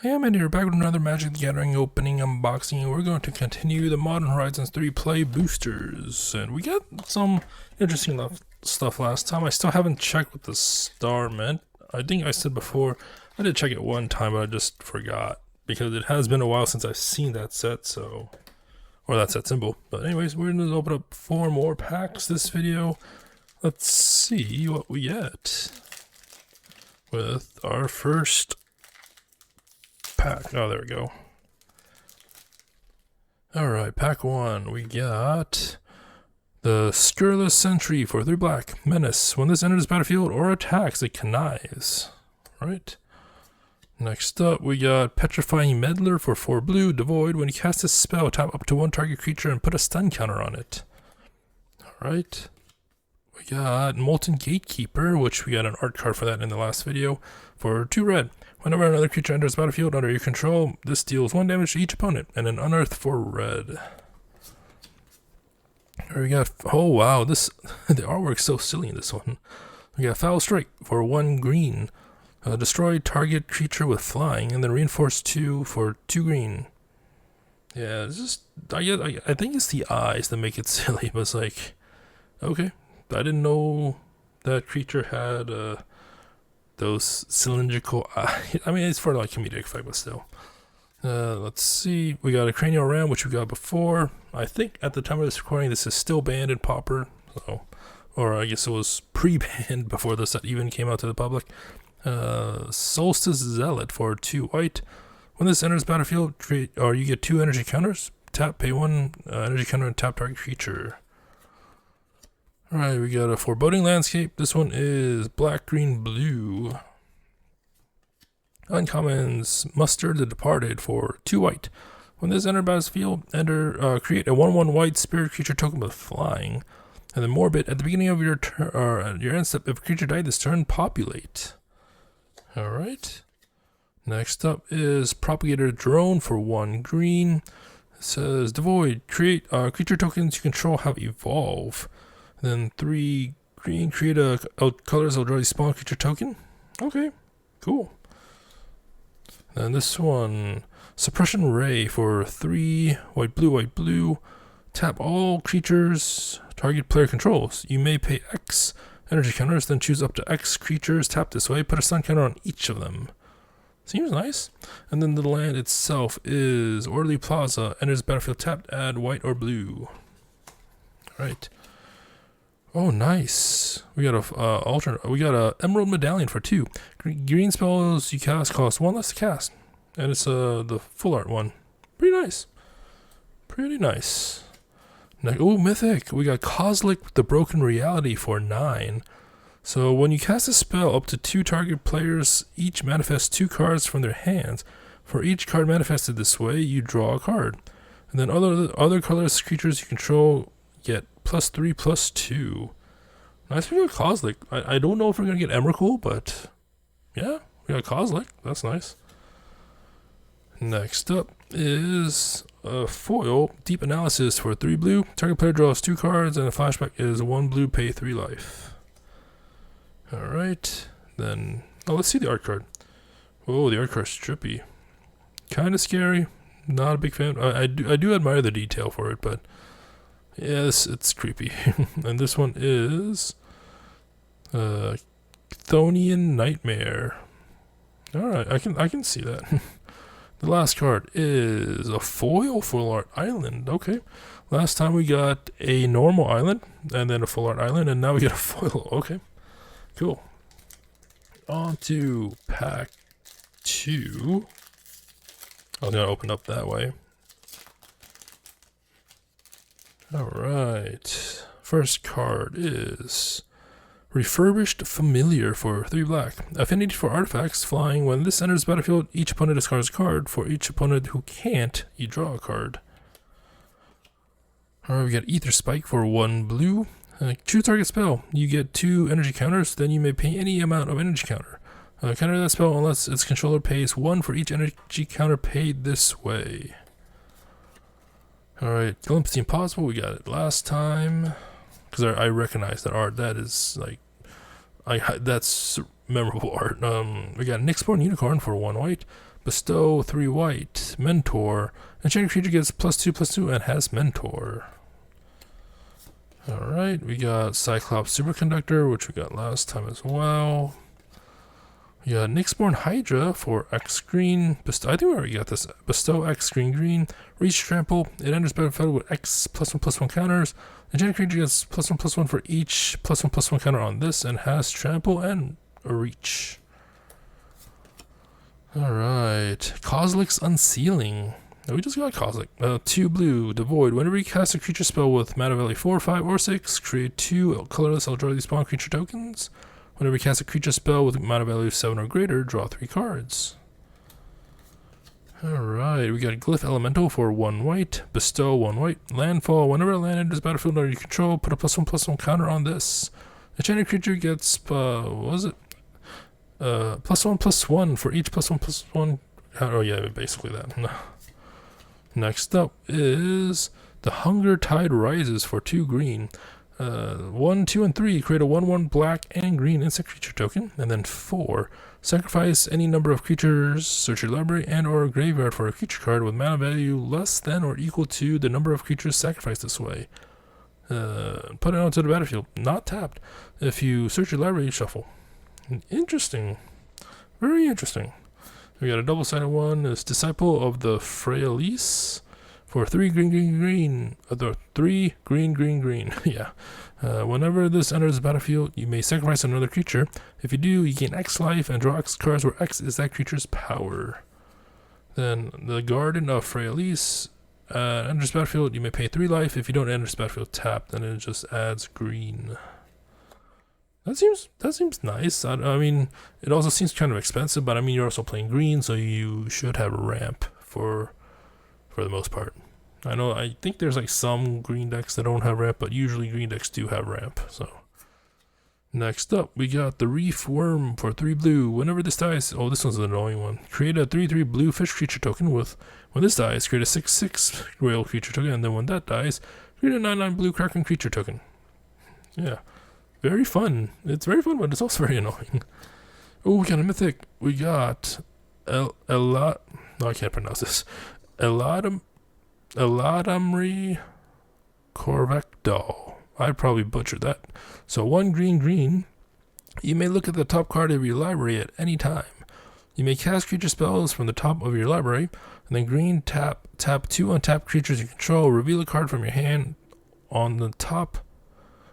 I am Andy, we're back with another Magic the Gathering opening unboxing, and we're going to continue the Modern Horizons 3 play boosters. And we got some interesting stuff last time. I still haven't checked what the star meant. I think I said before, I did check it one time, but I just forgot. Because it has been a while since I've seen that set, so... or that set symbol. But anyways, we're going to open up 4 more packs this video. Let's see what we get with our first pack. Oh, there we go. Alright, pack 1. We got the Scurrilous Sentry for 3 black. Menace. When this enters the battlefield or attacks, it connives. Right. Next up, we got Petrifying Meddler for 4 blue. Devoid. When you cast a spell, tap up to 1 target creature and put a stun counter on it. Alright. We got Molten Gatekeeper, which we got an art card for that in the last video, for 2 red. Whenever another creature enters the battlefield under your control, this deals 1 damage to each opponent, and an unearth for red. Here we got, oh wow, this the artwork's so silly in this one. We got Foul Strike for 1 green. Destroy target creature with flying, and then reinforce 2 for 2 green. Yeah, it's just, I think it's the eyes that make it silly, but it's like, okay. I didn't know that creature had those cylindrical eyes. I mean, it's for like comedic effect, but still. Let's see. We got a Cranial Ram, which we got before. I think at the time of this recording, this is still banned in Pauper. So, or I guess it was pre-banned before the set even came out to the public. Solstice Zealot for 2 white. When this enters battlefield, you get 2 energy counters. Tap, pay 1 energy counter, and tap target creature. Alright, we got a Foreboding Landscape. This one is black, green, blue. Uncommons, Muster the Departed for 2 white. When this enters battlefield, create a 1/1 white spirit creature token with flying. And then Morbid, at the beginning of your turn, or at your end step, if a creature died this turn, populate. Alright. Next up is Propagator Drone for 1 green. It says, Devoid, create creature tokens you control have evolve. Then 3 green, create a colors Eldrazi spawn creature token. Okay, cool. Then this one, Suppression Ray for 3 white, blue. Tap all creatures target player controls. You may pay X energy counters, then choose up to X creatures. Tap this way, put a stun counter on each of them. Seems nice. And then the land itself is Orderly Plaza. Enters battlefield tapped, add white or blue. Alright. Oh, nice. We got a Emerald Medallion for 2. Green spells you cast cost 1 less to cast. And it's the full art one. Pretty nice. Pretty nice. Oh, Mythic. We got Kozilek the Broken Reality for 9. So when you cast a spell, up to 2 target players each manifest 2 cards from their hands. For each card manifested this way, you draw a card. And then other colorless creatures you control get +3/+2. Nice, we got Kozilek. I don't know if we're gonna get Emrakul, but yeah, we got Kozilek. That's nice. Next up is a foil Deep Analysis for 3 blue. Target player draws 2 cards, and a flashback is 1 blue, pay 3 life. Alright, then let's see the art card. Oh, the art card's trippy. Kinda scary. Not a big fan. I do admire the detail for it, but yes, it's creepy. And this one is Chthonian Nightmare. Alright, I can see that. The last card is a foil full art island. Okay. Last time we got a normal island and then a full art island, and now we get a foil. Okay. Cool. On to pack 2. I was gonna open up that way. Alright, first card is Refurbished Familiar for 3 black. Affinity for artifacts, flying. When this enters the battlefield, each opponent discards a card. For each opponent who can't, you draw a card. Alright, we got Ether Spike for 1 blue. Choose target spell. You get 2 energy counters, then you may pay any amount of energy counter. Counter that spell unless its controller pays 1 for each energy counter paid this way. Alright, Glimpse the Impossible, we got it last time. Because I recognize that art, that is like, that's memorable art. We got Nyxborn Unicorn for 1 white. Bestow 3 white. Mentor. Enchanted creature gets +2/+2 and has Mentor. Alright, we got Cyclops Superconductor, which we got last time as well. We got Nyxborn Hydra for X green. I think we already got this. Bestow X green. Reach Trample. It enters battlefield with X +1/+1 counters. Enchanted creature gets +1/+1 for each +1/+1 counter on this and has Trample and a Reach. Alright. Kozilek's Unsealing. We just got Kozilek. 2 blue, devoid. Whenever you cast a creature spell with mana value 4, 5, or 6, create 2 colorless Eldrazi spawn creature tokens. Whenever you cast a creature spell with mana value 7 or greater, draw 3 cards. Alright, we got Glyph Elemental for 1 white. Bestow 1 white. Landfall. Whenever a land enters battlefield under your control, put a +1/+1 counter on this. Enchanted creature gets, what was it? +1/+1 for each +1/+1. Oh yeah, basically that. Next up is the Hunger Tide Rises for 2 green. 1, 2, and 3, create a 1/1 black and green insect creature token. And then 4, sacrifice any number of creatures, search your library and or graveyard for a creature card with mana value less than or equal to the number of creatures sacrificed this way. Put it onto the battlefield, not tapped. If you search your library, shuffle. Interesting. Very interesting. We got a double-sided one. It's Disciple of the Fraelis for 3 green. The 3 green. Yeah. Whenever this enters the battlefield, you may sacrifice another creature. If you do, you gain X life and draw X cards where X is that creature's power. Then the Garden of Fraelis enters the battlefield. You may pay 3 life. If you don't enter the battlefield tapped, then it just adds green. That seems nice. I mean, it also seems kind of expensive, but I mean, you're also playing green, so you should have a ramp for the most part. I think there's like some green decks that don't have ramp, but usually green decks do have ramp. So next up, we got the Reef Worm for 3 blue. Whenever this dies, oh, this one's an annoying one. Create a 3/3 blue fish creature token with, when this dies, create a 6/6 whale creature token, and then when that dies, create a 9/9 blue kraken creature token. Yeah. Very fun. It's very fun, but it's also very annoying. Oh, we got a mythic. We got no, I can't pronounce this. Eladamri Corvecto. I probably butchered that. So 1 green. You may look at the top card of your library at any time. You may cast creature spells from the top of your library, and then green tap 2 untapped creatures you control. Reveal a card from your hand on the top.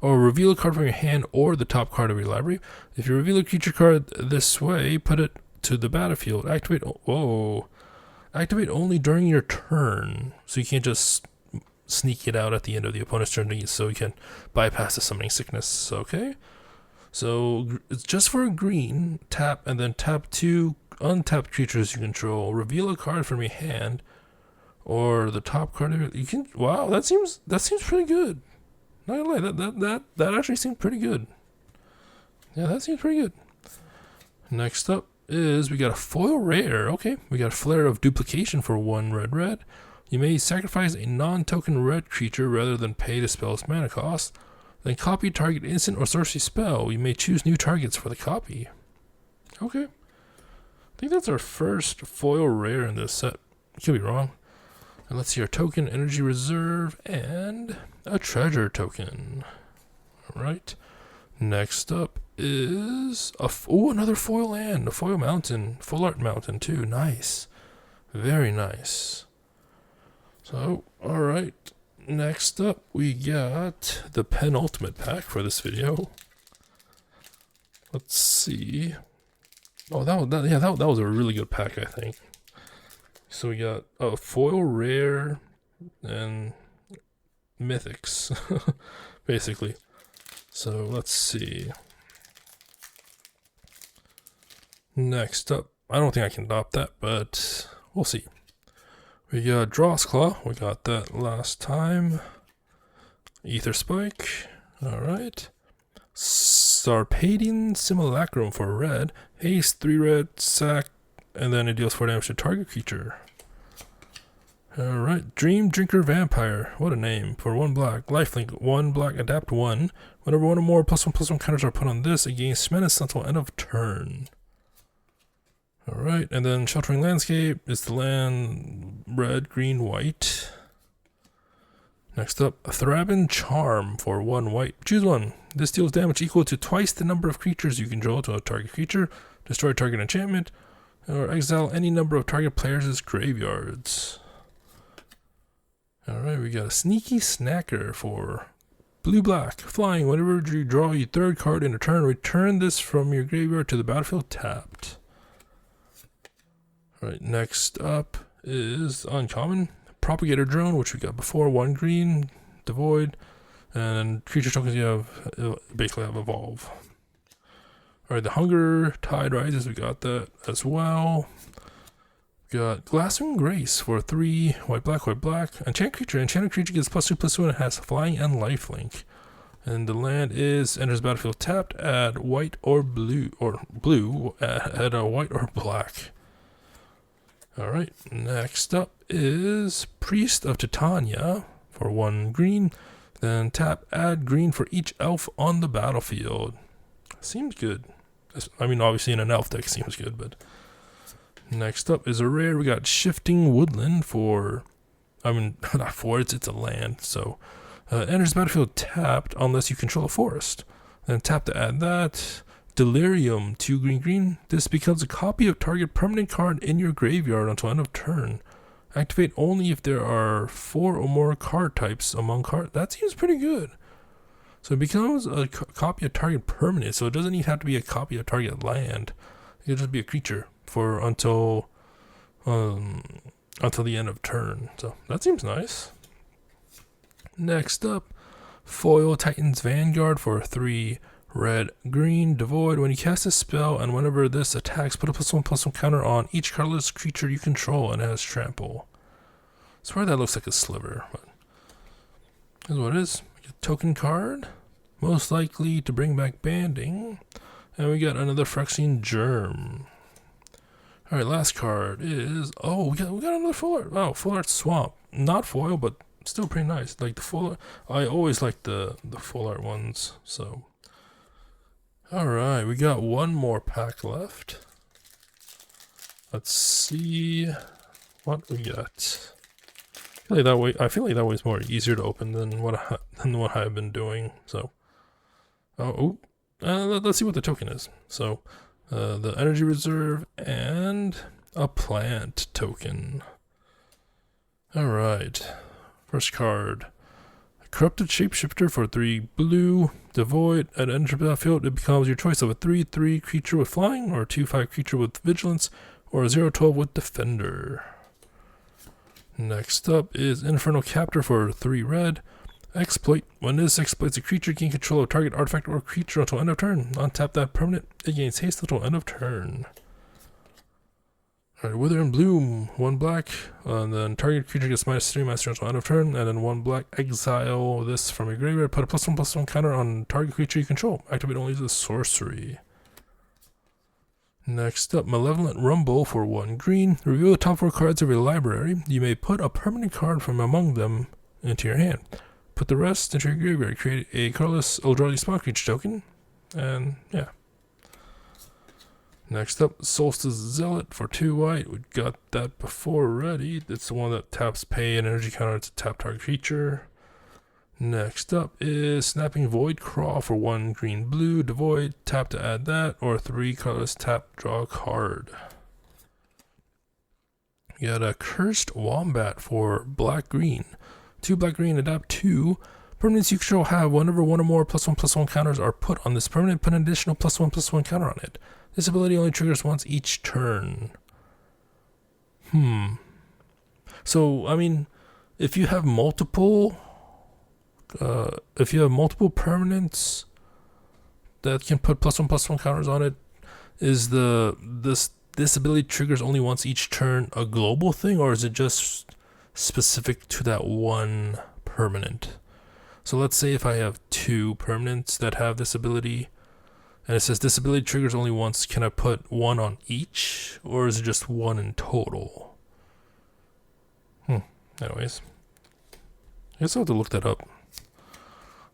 Or reveal a card from your hand or the top card of your library. If you reveal a creature card this way, put it to the battlefield. Activate only during your turn. So you can't just sneak it out at the end of the opponent's turn, so you can bypass the summoning sickness. Okay? So it's just for a green. Tap and then tap 2 untapped creatures you control. Reveal a card from your hand or the top card of you can. Wow, that seems pretty good. Not gonna lie, that actually seemed pretty good. Yeah, that seems pretty good. Next up is we got a foil rare. Okay, we got a Flare of Duplication for 1 red. You may sacrifice a non-token red creature rather than pay the spell's mana cost. Then copy target instant or sorcery spell. You may choose new targets for the copy. Okay. I think that's our first foil rare in this set. Could be wrong. And let's see our token, energy reserve, and a treasure token. Alright. Next up is another foil land, a foil mountain, full art mountain too. Nice. Very nice. So, alright. Next up we got the penultimate pack for this video. Let's see. Oh, that was a really good pack, I think. So we got a foil rare and mythics, basically. So let's see. Next up, I don't think I can adopt that, but we'll see. We got Drawsclaw, we got that last time. Ether Spike, alright. Sarpadian Simulacrum for red. Haste, 3 red, sack, and then it deals 4 damage to target creature. Alright, Dream Drinker Vampire. What a name. For 1 black. Lifelink, 1 black, adapt 1. Whenever 1 or more +1/+1 counters are put on this, it gains Menace until end of turn. Alright, and then Sheltering Landscape is the land red, green, white. Next up, Thraben Charm for 1 white. Choose one. This deals damage equal to twice the number of creatures you control to a target creature, destroy target enchantment, or exile any number of target players' graveyards. Alright, we got a Sneaky Snacker for blue-black. Flying, whenever you draw your 3rd card in a turn, return this from your graveyard to the battlefield tapped. Alright, next up is uncommon. Propagator Drone, which we got before. 1 green, devoid, and creature tokens you have basically have evolve. Alright, the Hunger Tide Rises, we got that as well. We got Glasswing Grace for 3 white, black, white, black. Enchanted creature gets +2/+2 and it has flying and lifelink. And the land is enters battlefield tapped, add white or blue, add a white or black. Alright, next up is Priest of Titania for 1 green. Then tap, add green for each elf on the battlefield. Seems good. I mean, obviously in an elf deck seems good, but... Next up is a rare. We got Shifting Woodland for... I mean, not for it's a land, so... enters battlefield tapped unless you control a forest. Then tap to add that... Delirium, 2 green green. This becomes a copy of target permanent card in your graveyard until end of turn. Activate only if there are 4 or more card types among cards. That seems pretty good. So it becomes a copy of target permanent, so it doesn't even have to be a copy of target land. It could just be a creature for until the end of turn. So that seems nice. Next up, Foil Titan's Vanguard for 3 red, green, devoid. When you cast a spell and whenever this attacks, put a +1/+1 counter on each colorless creature you control and it has trample. I swear that looks like a sliver, but here's what it is. We get a token card, most likely to bring back banding, and we got another Phyrexian Germ. Alright, last card is we got another full art. Oh, full art swamp. Not foil, but still pretty nice. Like the full art. I always like the full art ones, so. Alright, we got one more pack left. Let's see what we got. I feel like that way is more easier to open than what I've been doing. So, let's see what the token is. So, the energy reserve and a plant token. Alright, first card. Corrupted Shapeshifter for 3 blue, devoid. At enter battlefield, it becomes your choice of a 3/3 creature with flying, or a 2/5 creature with vigilance, or a 0/12 with defender. Next up is Infernal Captor for 3 red. Exploit. When this exploits a creature, gain control of target artifact or creature until end of turn. Untap that permanent. It gains haste until end of turn. Alright, Wither and Bloom, 1 black, and then target creature gets -3 until end of turn, and then 1 black, exile this from your graveyard, put a +1/+1 counter on target creature you control. Activate only as a sorcery. Next up, Malevolent Rumble for 1 green. Reveal the top 4 cards of your library. You may put a permanent card from among them into your hand. Put the rest into your graveyard. Create a colorless Eldrazi spell creature token, and yeah. Next up, Solstice Zealot for 2 white. We got that before already. It's the one that taps pay and energy counter to tap target creature. Next up is Snapping Voidcraw for 1 green blue, devoid. Tap to add that, or 3 colorless tap, draw a card. We got a Cursed Wombat for black green. 2 black green, adapt 2. Permanents you control have whenever 1 or more +1/+1 counters are put on this permanent, put an additional +1/+1 counter on it. This ability only triggers once each turn. So, I mean, if you have multiple permanents that can put +1/+1 counters on it, is this ability triggers only once each turn a global thing, or is it just specific to that one permanent? So let's say if I have 2 permanents that have this ability, and it says this ability triggers only once, can I put 1 on each, or is it just 1 in total? Anyways, I guess I'll have to look that up.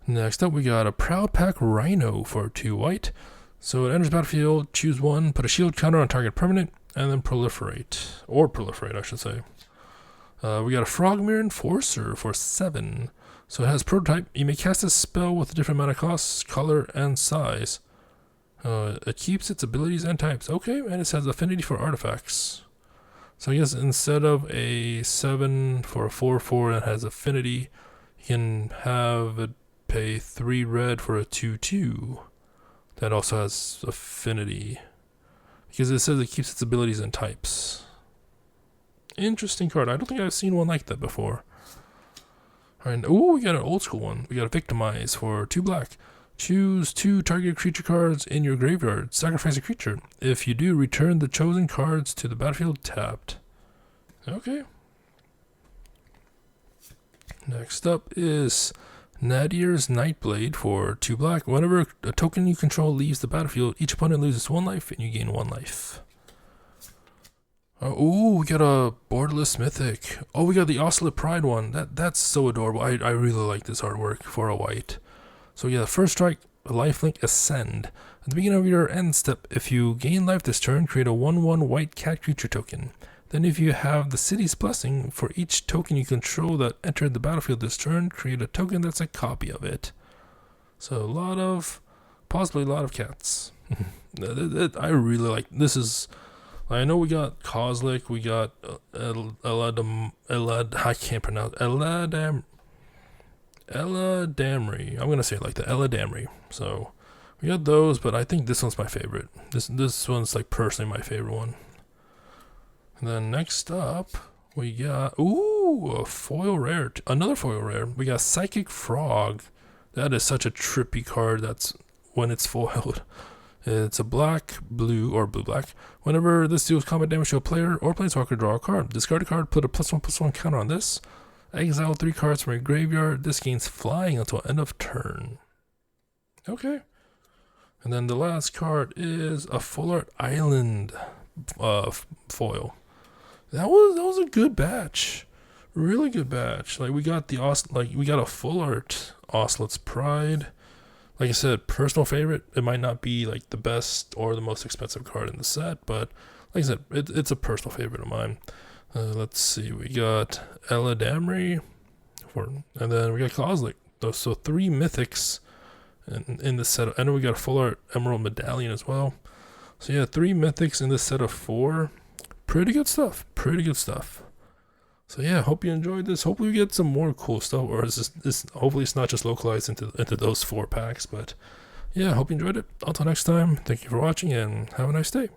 Next up, we got a Proud Pack Rhino for 2 white. So it enters battlefield, choose 1, put a shield counter on target permanent. and then proliferate, I should say. We got a Frogmere Enforcer for 7. So it has prototype. You may cast a spell with a different mana cost, color, and size. It keeps its abilities and types. Okay, and it has affinity for artifacts. So I guess instead of a 7 for a 4/4 that has affinity, you can have it pay 3 red for a 2/2 that also has affinity. Because it says it keeps its abilities and types. Interesting card. I don't think I've seen one like that before. Alright, ooh, we got an old school one. We got a Victimize for 2 black. Choose 2 target creature cards in your graveyard. Sacrifice a creature. If you do, return the chosen cards to the battlefield tapped. Okay. Next up is Nadir's Nightblade for 2 black. Whenever a token you control leaves the battlefield, each opponent loses 1 life and you gain 1 life. Oh, we got a borderless mythic. Oh, we got the Oscillate Pride one. That's so adorable. I really like this artwork for a white. So yeah, first strike, lifelink Ascend. At the beginning of your end step, if you gain life this turn, create a 1/1 white cat creature token. Then if you have the City's Blessing, for each token you control that entered the battlefield this turn, create a token that's a copy of it. So possibly a lot of cats. I really like, this is, I know we got Kozilek, we got I can't pronounce, Eladamri. I'm gonna say it like that, Eladamri. So we got those, but I think this one's my favorite. This one's like personally my favorite one. And then next up, we got a foil rare, another foil rare. We got Psychic Frog. That is such a trippy card. That's when it's foiled. It's a black, blue, or blue-black. Whenever this deals combat damage to a player or planeswalker, draw a card. Discard a card, put a +1/+1 counter on this. Exile 3 cards from your graveyard. This gains flying until end of turn. Okay. And then the last card is a Full Art Island foil. That was a good batch. Really good batch. Like we got we got a Full Art Oscillate's Pride. Like I said, personal favorite. It might not be like the best or the most expensive card in the set, but like I said, it's a personal favorite of mine. Let's see, we got Eladamri, and then we got Kozilek. So 3 mythics in this set. I know we got a Full Art Emerald Medallion as well. So yeah, 3 mythics in this set of 4. Pretty good stuff. So yeah, hope you enjoyed this. Hopefully we get some more cool stuff, or hopefully it's not just localized into those 4 packs. But yeah, hope you enjoyed it. Until next time, thank you for watching and have a nice day.